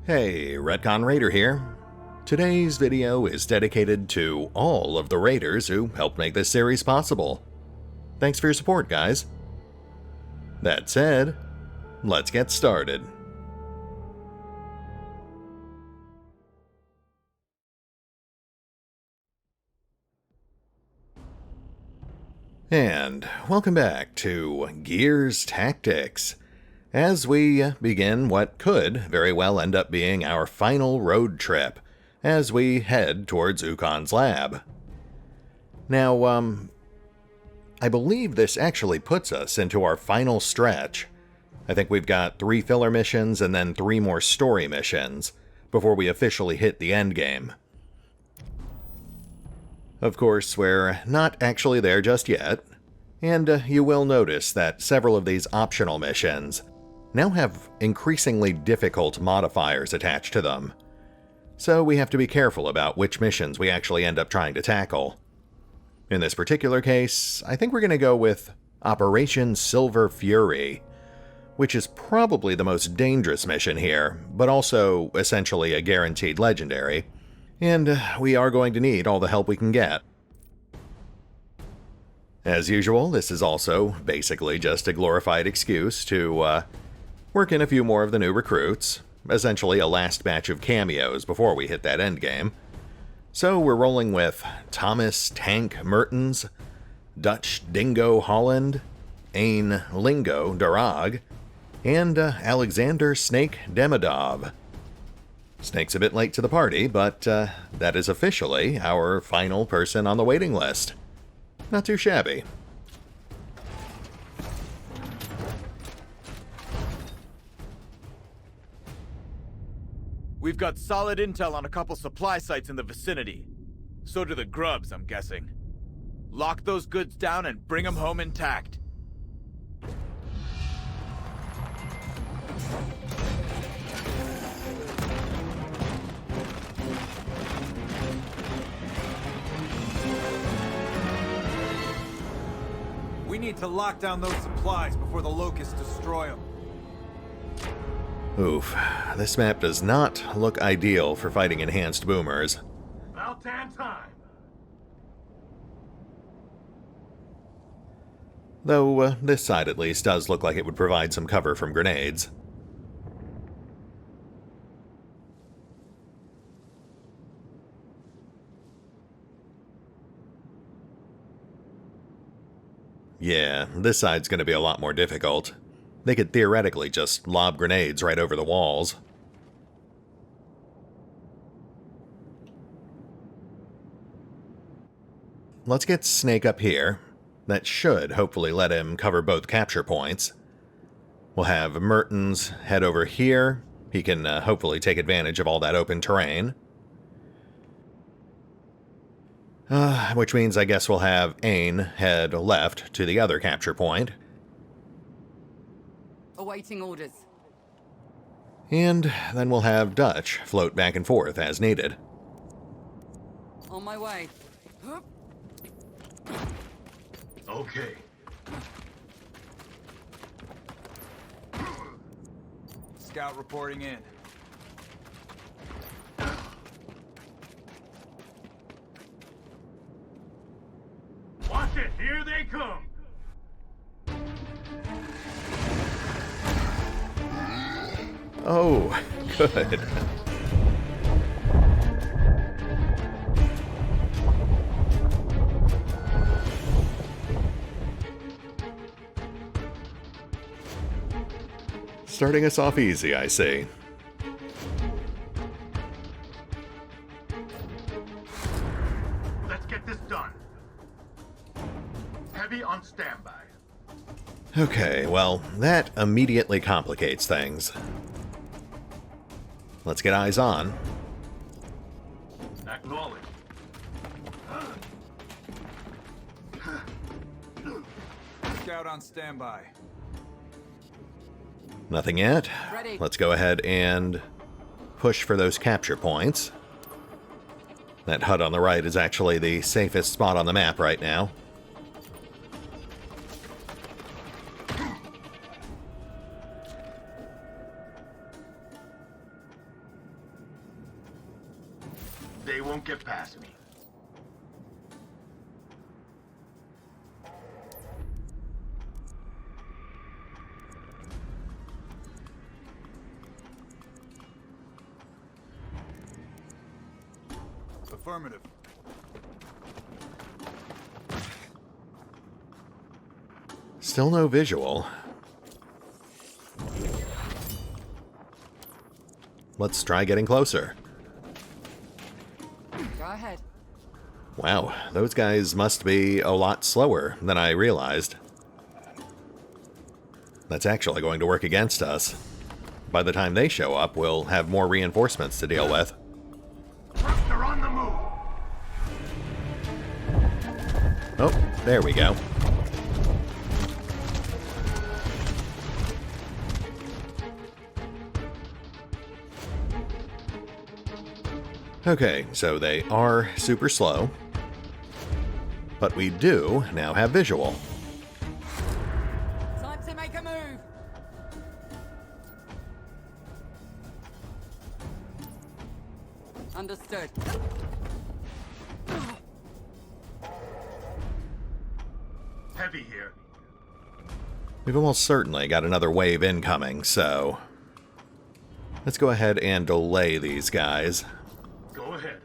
Hey, RetconRaider here. Today's video is dedicated to all of the raiders who helped make this series possible. Thanks for your support, guys. That said, let's get started. And welcome back to Gears Tactics, as we begin what could very well end up being our final road trip as we head towards Ukkon's lab. Now, I believe this actually puts us into our final stretch. I think we've got 3 filler missions and then 3 more story missions before we officially hit the endgame. Of course, we're not actually there just yet, and you will notice that several of these optional missions now have increasingly difficult modifiers attached to them, so we have to be careful about which missions we actually end up trying to tackle. In this particular case, I think we're going to go with Operation Silver Fury, which is probably the most dangerous mission here, but also essentially a guaranteed legendary, and we are going to need all the help we can get. As usual, this is also basically just a glorified excuse to work in a few more of the new recruits, essentially a last batch of cameos before we hit that endgame. So we're rolling with Thomas Tank Mertens, Dutch Dingo Holland, Ain Lingo Darag, and Alexander Snake Demidov. Snake's a bit late to the party, but that is officially our final person on the waiting list. Not too shabby. We've got solid intel on a couple supply sites in the vicinity. So do the grubs, I'm guessing. Lock those goods down and bring them home intact. We need to lock down those supplies before the locusts destroy them. Oof, this map does not look ideal for fighting enhanced boomers. About damn time. Though this side at least does look like it would provide some cover from grenades. Yeah, this side's going to be a lot more difficult. They could theoretically just lob grenades right over the walls. Let's get Snake up here. That should hopefully let him cover both capture points. We'll have Mertens head over here. He can hopefully take advantage of all that open terrain. Which means I guess we'll have Ain head left to the other capture point. Awaiting orders. And then we'll have Dutch float back and forth as needed. On my way. Okay. Scout reporting in. Watch it, here they come. Oh, good. Starting us off easy, I see. Let's get this done. Heavy on standby. Okay, well, that immediately complicates things. Let's get eyes on. Acknowledge. Scout on standby. Nothing yet. Ready. Let's go ahead and push for those capture points. That hut on the right is actually the safest spot on the map right now. They won't get past me. Affirmative. Still no visual. Let's try getting closer. Go ahead. Wow, those guys must be a lot slower than I realized. That's actually going to work against us. By the time they show up, we'll have more reinforcements to deal with. They're on the move. Oh, there we go. Okay, so they are super slow. But we do now have visual. Time to make a move. Understood. Heavy here. We've almost certainly got another wave incoming, so let's go ahead and delay these guys. Go ahead.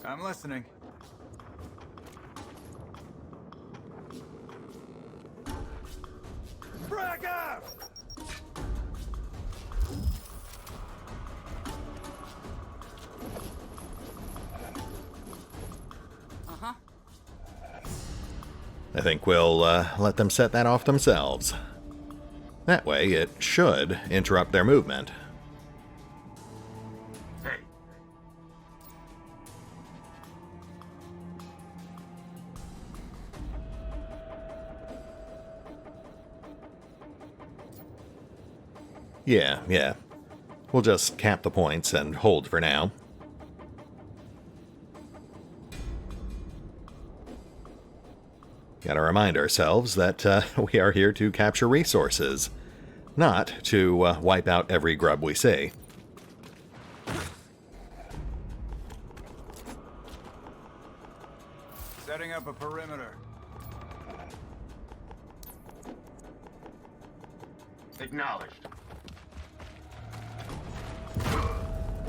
I'm listening. Frag out! Uh-huh. I think we'll let them set that off themselves. That way, it should interrupt their movement. Hey. Yeah. We'll just cap the points and hold for now. Gotta remind ourselves that we are here to capture resources, not to wipe out every grub we see. Setting up a perimeter. Acknowledged.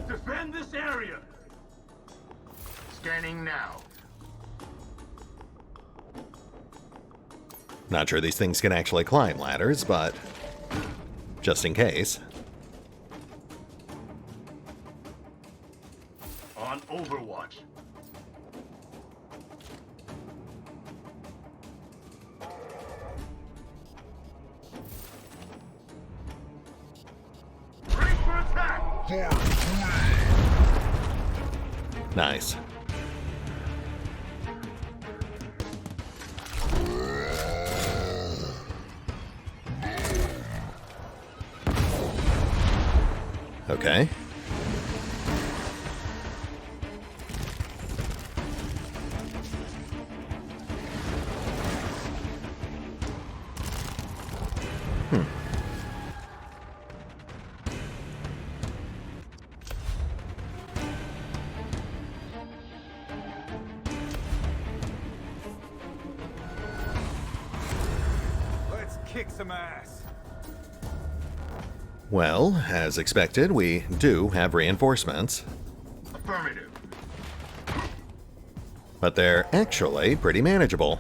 Defend this area. Scanning now. Not sure these things can actually climb ladders, but just in case. On Overwatch. Ready for attack! Nice. Okay. Let's kick some ass. Well, as expected, we do have reinforcements, Affirmative. but they're actually pretty manageable.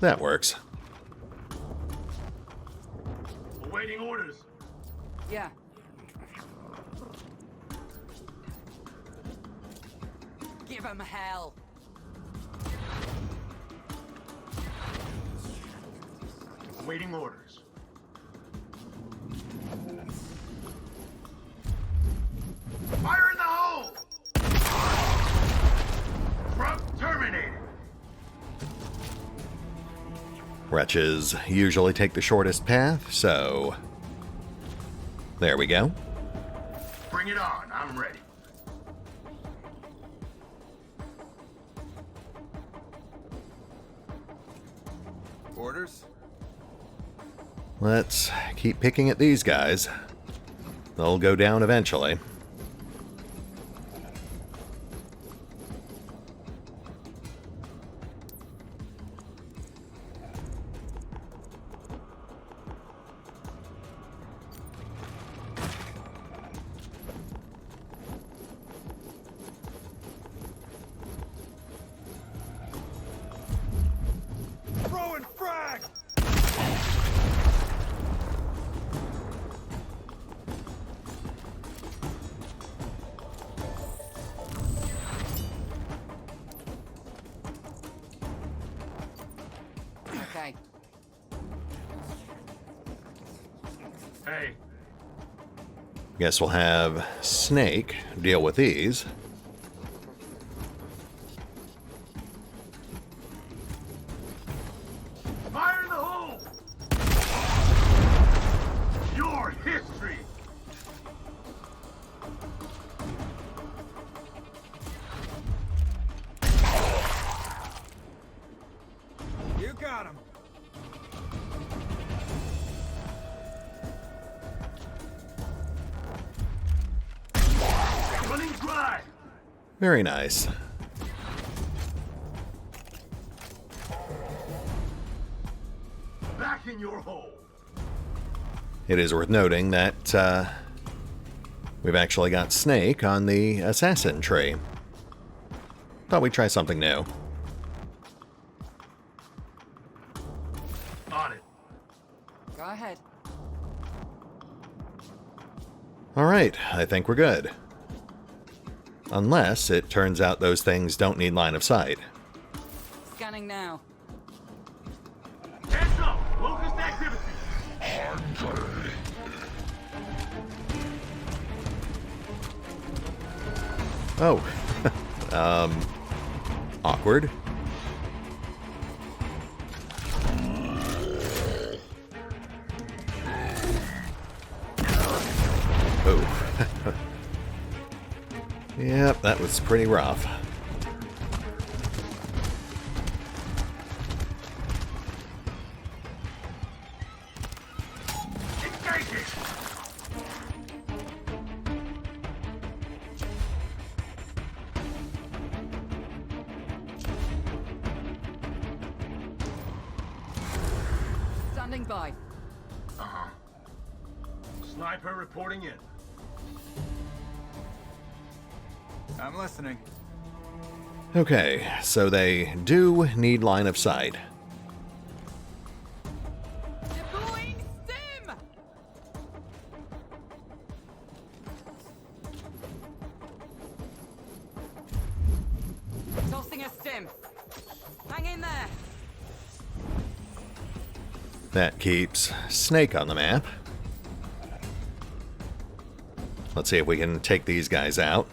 That works. Awaiting orders. Yeah. Give him hell. Awaiting orders. Fire in the hole! Front terminated. Wretches usually take the shortest path, so there we go. Bring it on. I'm ready. Orders? Let's keep picking at these guys. They'll go down eventually. Throwing frag! Okay. Hey, Guess we'll have Snake deal with these. fire in the hole! Your history! You got him. Running dry! Very nice. Back in your hole! It is worth noting that we've actually got Snake on the assassin tree. Thought we'd try something new. On it. Go ahead. Alright, I think we're good. Unless it turns out those things don't need line of sight. Scanning now. Heads up! Locust activity! Oh. Awkward. Oh. Yep, that was pretty rough. Engaging! Standing by. Sniper reporting in. I'm listening. Okay, so they do need line of sight. Deploying stim! Tossing a stim. Hang in there. That keeps Snake on the map. Let's see if we can take these guys out.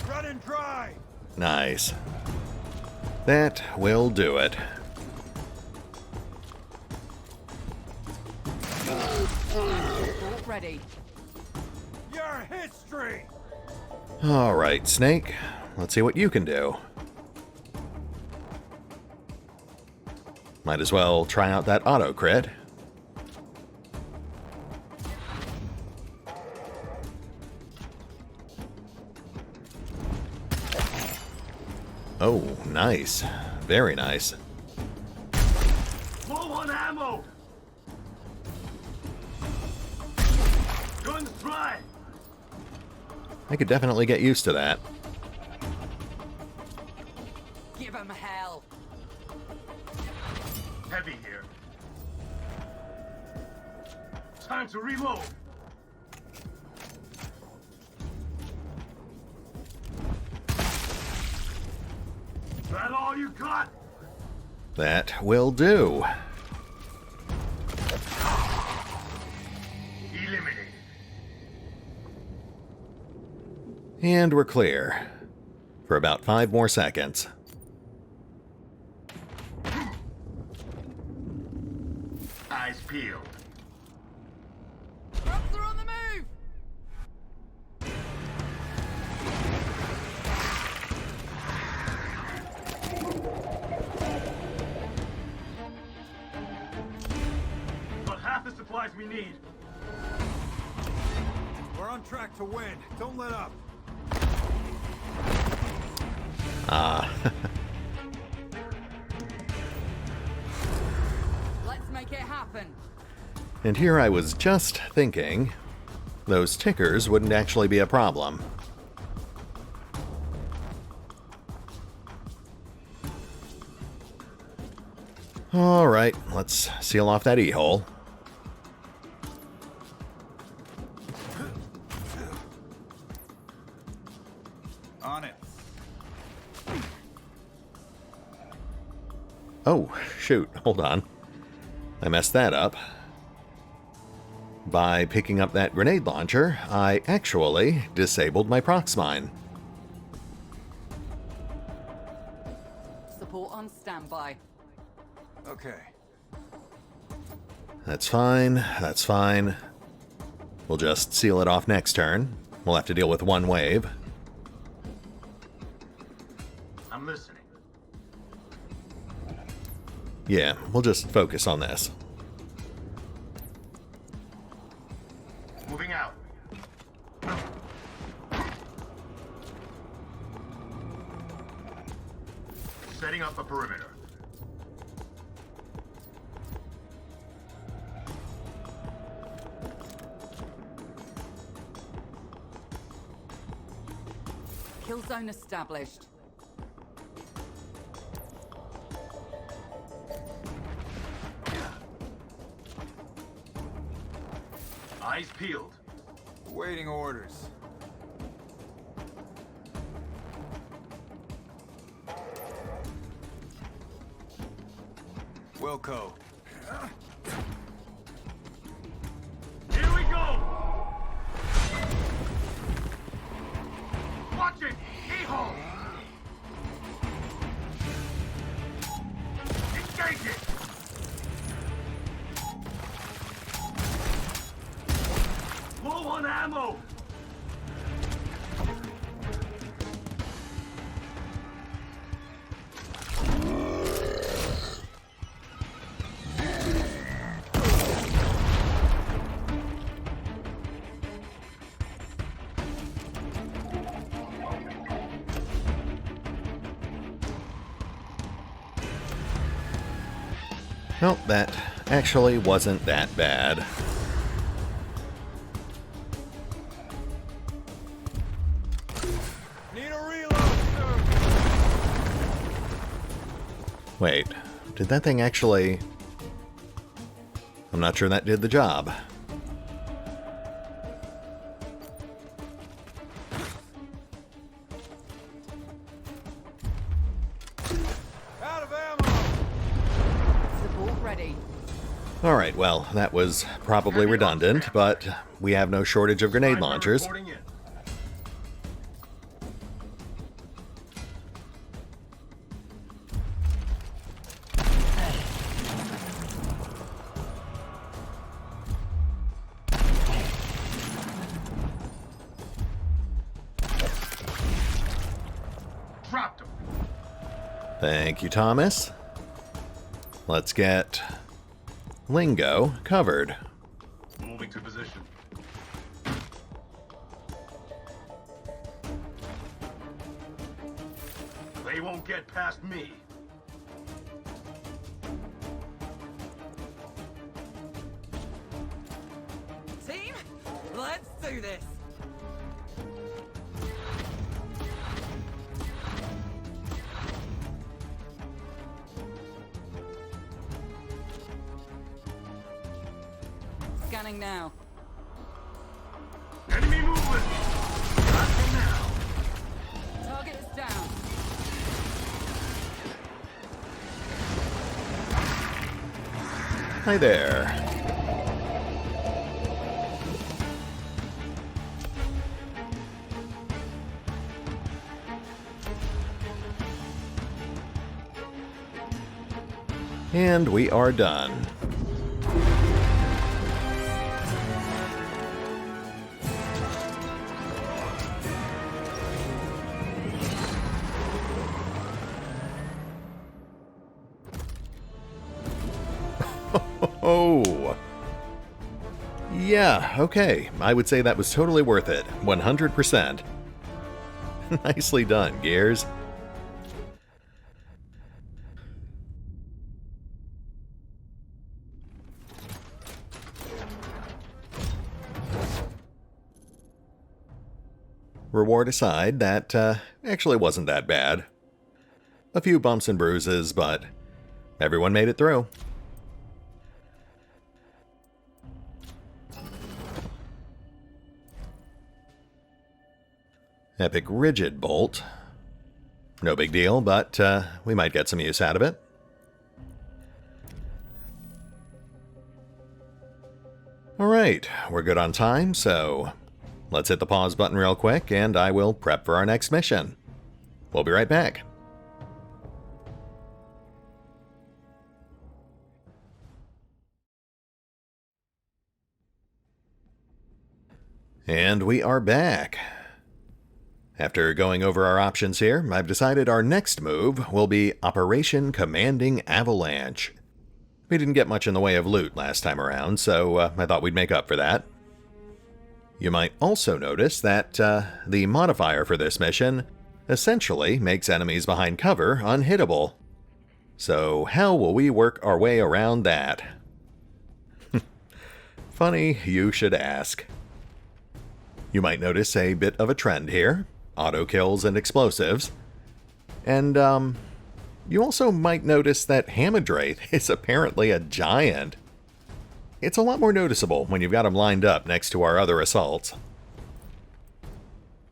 Running dry! Nice. That will do it. All ready. Your history! Alright, Snake. Let's see what you can do. Might as well try out that auto crit. Oh, nice. Very nice. Low on ammo! Guns dry! I could definitely get used to that. Give 'em hell. Heavy here. Time to reload. That all you got? That will do. Eliminated. And we're clear. For about 5 more seconds. Eyes peeled. we need. We're on track to win. Don't let up. Ah. Let's make it happen. And here I was just thinking, those tickers wouldn't actually be a problem. Alright, let's seal off that E-hole. On it. Oh, shoot, hold on. I messed that up. By picking up that grenade launcher, I actually disabled my prox mine. Support on standby. Okay. That's fine, that's fine. We'll just seal it off next turn. We'll have to deal with one wave. I'm listening. Yeah, we'll just focus on this. Moving out. Setting up a perimeter. Kill zone established. Eyes peeled. Waiting orders. Wilco. Here we go! Watch it! E-hole! Engage it! Low on ammo! Well, that actually wasn't that bad. Need a reload, sir. Wait, did that thing actually... I'm not sure that did the job. Out of ammo. Support ready. Alright, well, that was probably redundant, but we have no shortage of grenade launchers. Reporting in. Dropped him. Thank you, Thomas. Let's get Lingo covered. Moving to position. They won't get past me. Team, let's do this. Scanning now. Enemy movement! Not for now. Target is down. Hi there. And we are done. Oh, Yeah, okay. I would say that was totally worth it. 100%. Nicely done, Gears. Reward aside, that actually wasn't that bad. A few bumps and bruises, but everyone made it through. Epic Rigid Bolt. No big deal, but we might get some use out of it. Alright, we're good on time, so let's hit the pause button real quick, and I will prep for our next mission. We'll be right back. And we are back. After going over our options here, I've decided our next move will be Operation Commanding Avalanche. We didn't get much in the way of loot last time around, so I thought we'd make up for that. You might also notice that the modifier for this mission essentially makes enemies behind cover unhittable. So how will we work our way around that? Funny you should ask. You might notice a bit of a trend here. Auto kills and explosives. And, you also might notice that Hamadwraith is apparently a giant. It's a lot more noticeable when you've got him lined up next to our other assaults.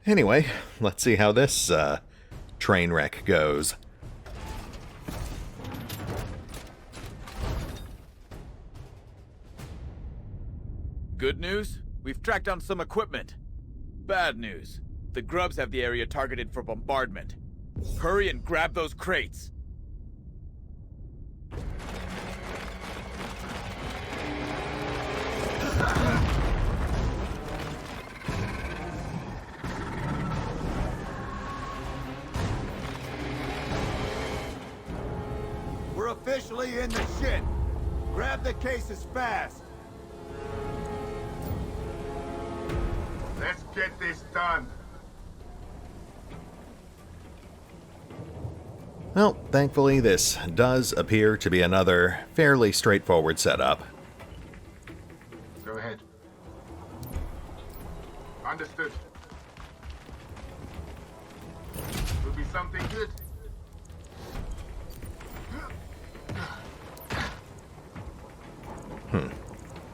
Anyway, let's see how this, train wreck goes. Good news? We've tracked down some equipment. Bad news. The grubs have the area targeted for bombardment. Hurry and grab those crates. We're officially in the shit. Grab the cases fast. Let's get this done. Well, thankfully this does appear to be another fairly straightforward setup. Go ahead. Understood. Will be something good.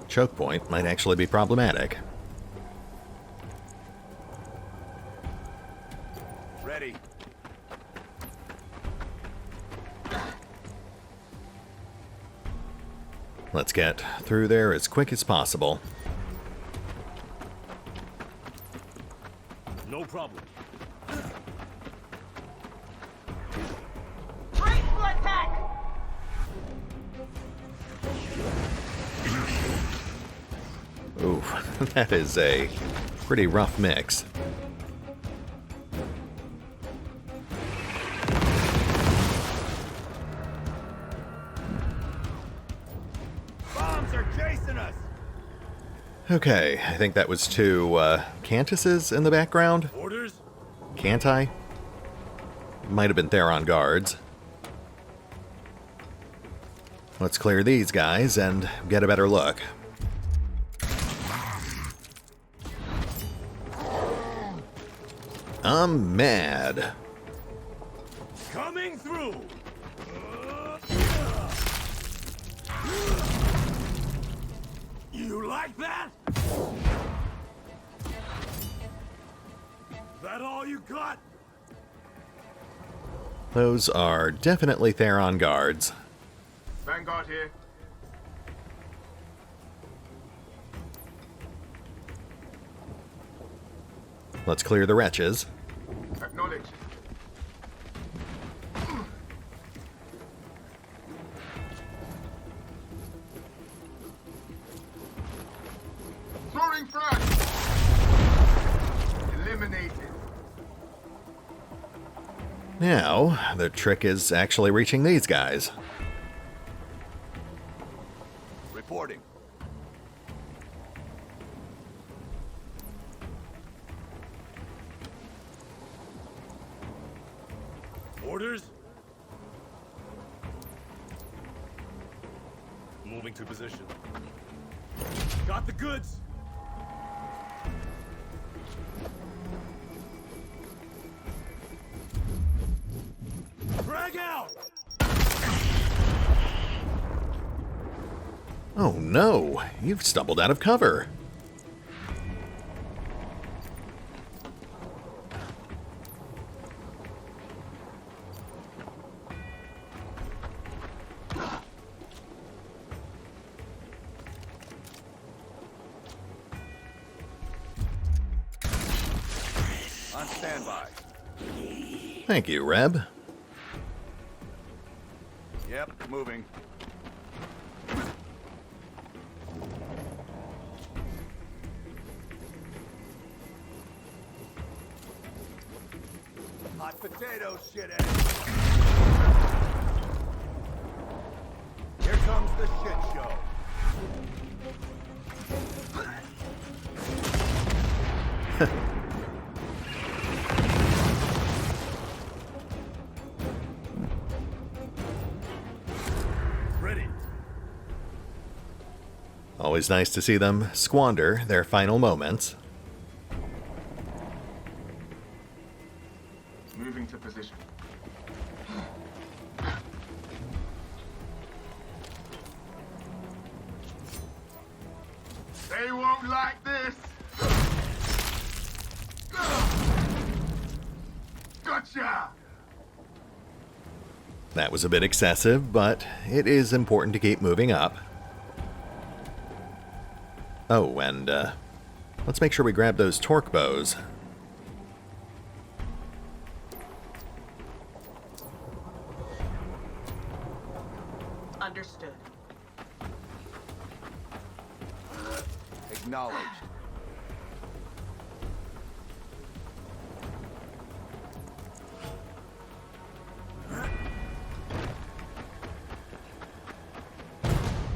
Choke point might actually be problematic. Ready. Let's get through there as quick as possible. No problem. Graceful attack! Oof, that is a pretty rough mix. Bombs are chasing us. Okay, I think that was two Cantuses in the background. Orders? Can't I? Might have been Theron guards. Let's clear these guys and get a better look. I'm mad. Coming through. You like that? That all you got? Those are definitely Theron guards. Vanguard here. Let's clear the wretches. Acknowledge. Throwing frag. Eliminated. Now, the trick is actually reaching these guys. Reporting. Orders? Moving to position. Got the goods! Drag out! Oh no, you've stumbled out of cover. On standby. Thank you, Reb. Yep, moving. Hot potato shit ass. Here comes the shit show. Ready. Always nice to see them squander their final moments. Moving to position. They won't like this! Gotcha! That was a bit excessive, but it is important to keep moving up. Oh, and let's make sure we grab those torque bows. Understood. Acknowledged.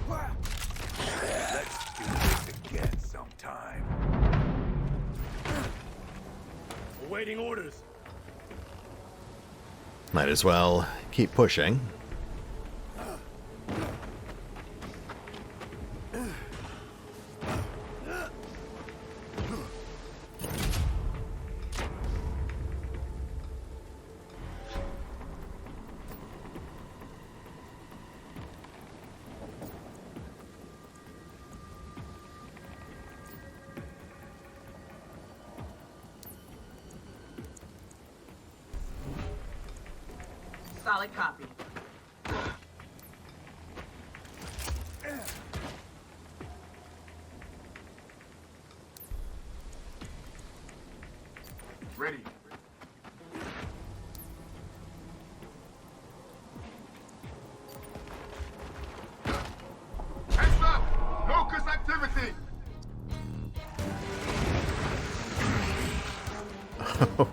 Let's do this again sometime. Awaiting orders. Might as well keep pushing. Solid copy. Ready. Heads up! Locust activity!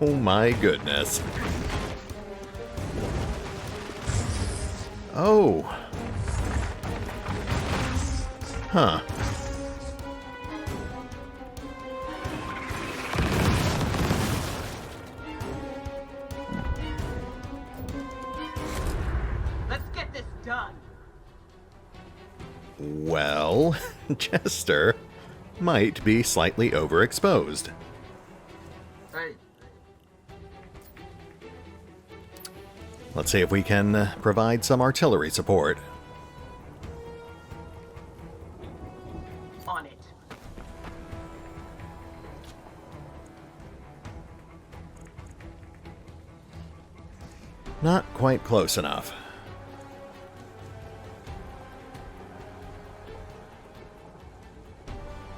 Oh my goodness. Oh. Huh. Let's get this done. Well, Jester might be slightly overexposed. Hey, Let's see if we can provide some artillery support. On it. Not quite close enough.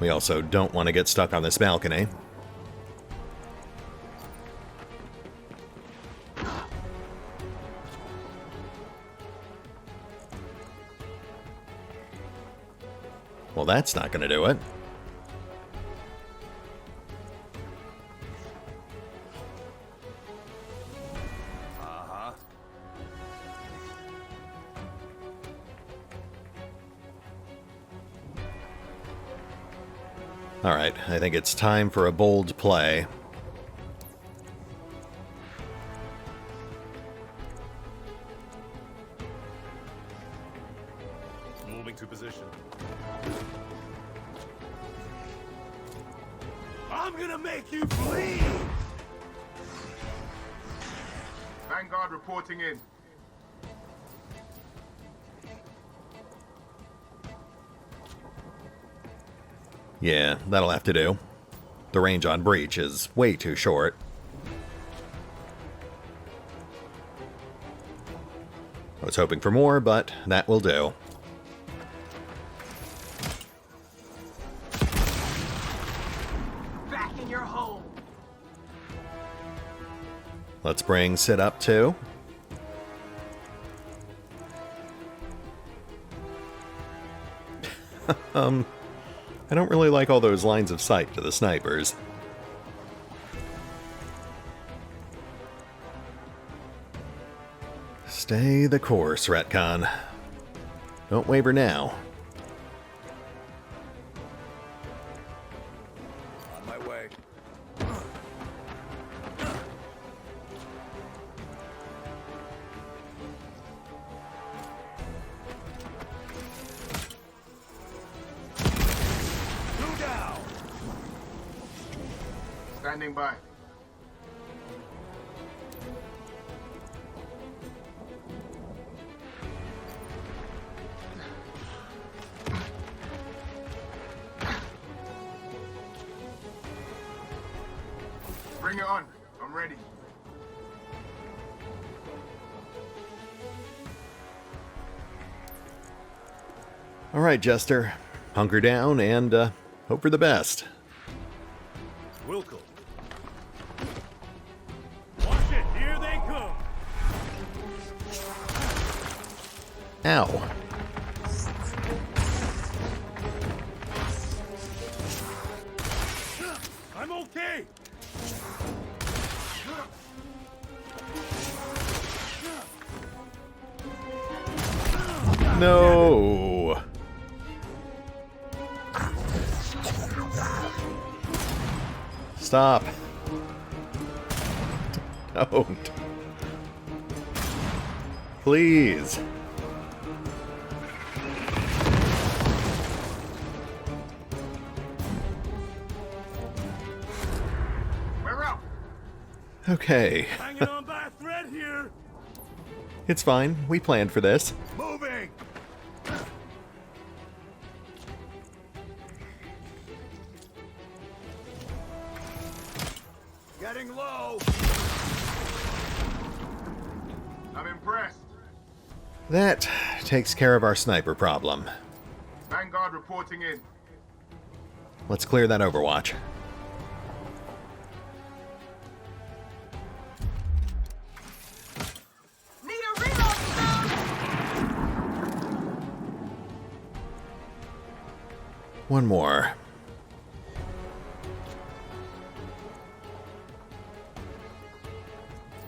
We also don't want to get stuck on this balcony. Well, that's not going to do it. Uh-huh. All right, I think it's time for a bold play. I'm gonna make you bleed! Vanguard reporting in. Yeah, that'll have to do. The range on breach is way too short. I was hoping for more, but that will do. Back in your hole. Let's bring Sid up too. I don't really like all those lines of sight to the snipers. Stay the course, Retcon. Don't waver now. On my way. Two down. Standing by. Bring it on. I'm ready. All right, Jester. Hunker down and hope for the best. Wilco. Watch it, here they come. Ow. I'm okay. No. Stop. Don't. Please. We're up. Okay. Hanging on by a thread here. It's fine. We planned for this. Moving! Getting low! I'm impressed. That takes care of our sniper problem. Vanguard reporting in. Let's clear that Overwatch. Need a reload zone. One more.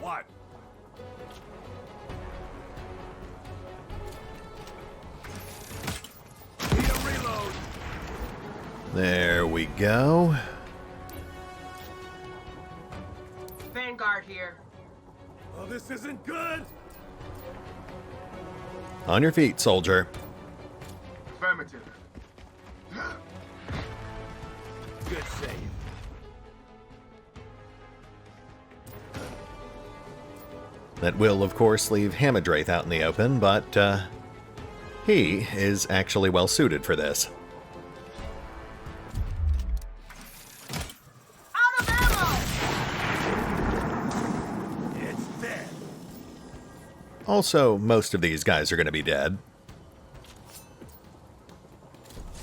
What? Need a reload! There we go. Vanguard here. Oh, this isn't good. On your feet, soldier. Affirmative. Good save. That will, of course, leave Hamadwraith out in the open, but he is actually well suited for this. Out of ammo. It's dead. Also, most of these guys are going to be dead.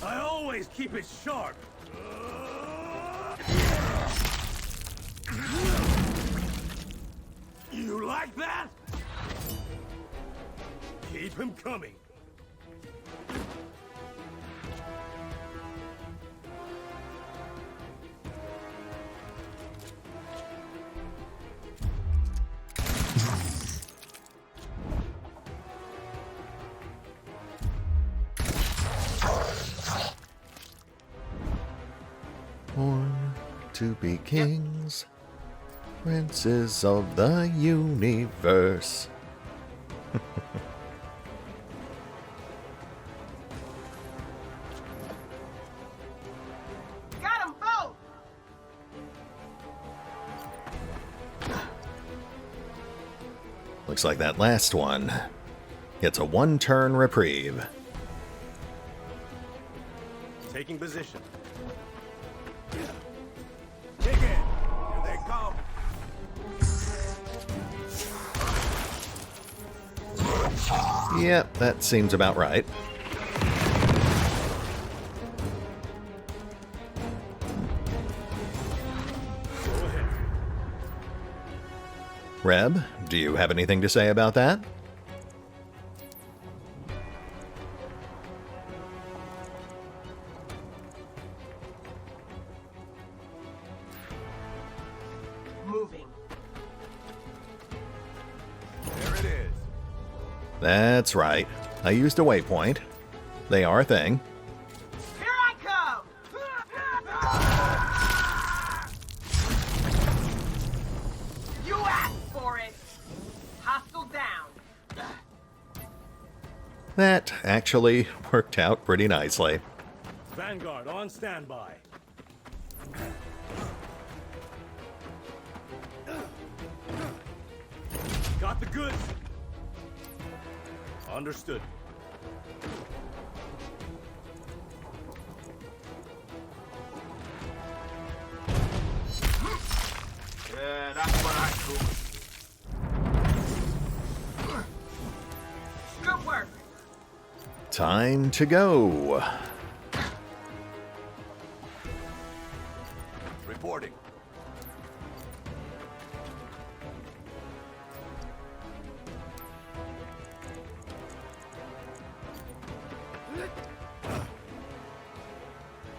I always keep it sharp. You like that? Keep him coming. Born to be kings, princes of the universe. Got them both. Looks like that last one gets a one-turn reprieve. Taking position. Dig in. Here they come. Yep, that seems about right. Go ahead. Reb, do you have anything to say about that? Moving. There it is. That's right. I used a waypoint. They are a thing. Here I come! You asked for it! Hostile down. That actually worked out pretty nicely. Vanguard on standby. Got the goods. Understood. Yeah, that's what I thought. Good work. Time to go. Reporting.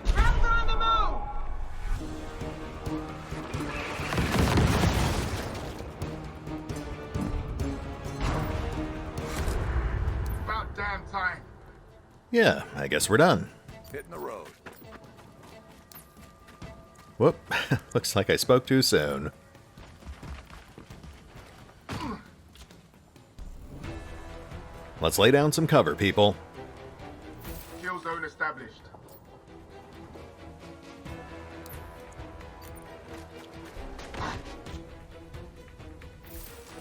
Traps are on the move! About damn time. Yeah, I guess we're done. Hitting the road. Whoop, looks like I spoke too soon. Let's lay down some cover, people. Kill zone established.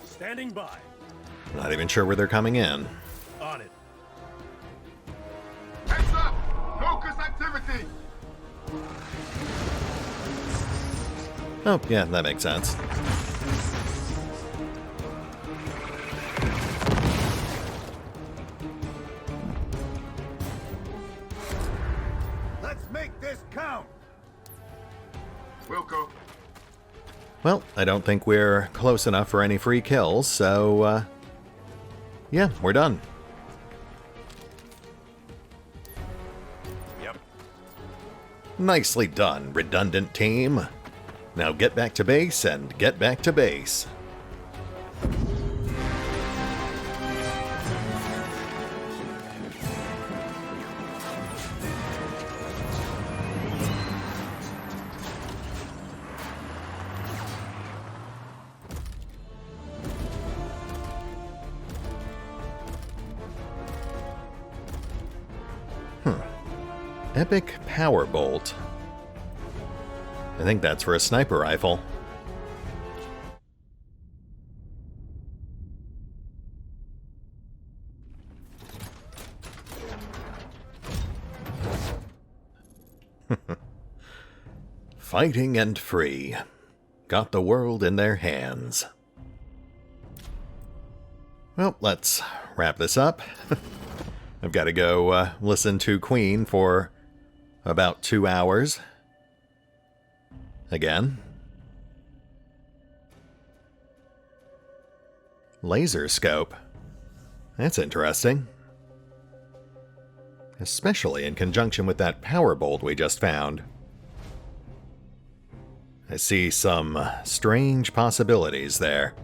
Standing by. Not even sure where they're coming in. On it. Heads up! Locust activity! Oh, yeah, that makes sense. Let's make this count. Wilco, Well, I don't think we're close enough for any free kills, so, yeah, we're done. Yep. Nicely done, redundant team. Now get back to base and get back to base. Epic Power Bolt. I think that's for a sniper rifle. Fighting and free. Got the world in their hands. Well, let's wrap this up. I've got to go listen to Queen for about 2 hours. Again. Laser scope. That's interesting. Especially in conjunction with that power bolt we just found. I see some strange possibilities there.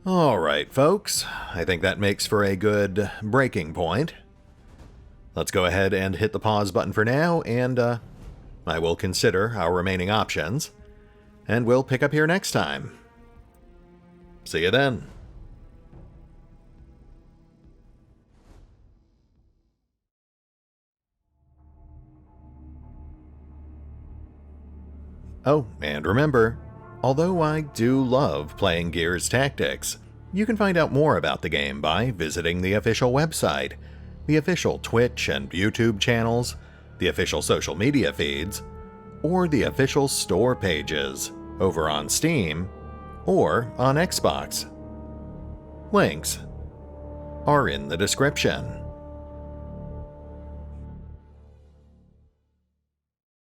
Alright, folks. I think that makes for a good breaking point. Let's go ahead and hit the pause button for now, and I will consider our remaining options. And we'll pick up here next time. See you then. Oh, and remember, although I do love playing Gears Tactics, you can find out more about the game by visiting the official website, the official Twitch and YouTube channels, the official social media feeds, or the official store pages over on Steam or on Xbox. Links are in the description.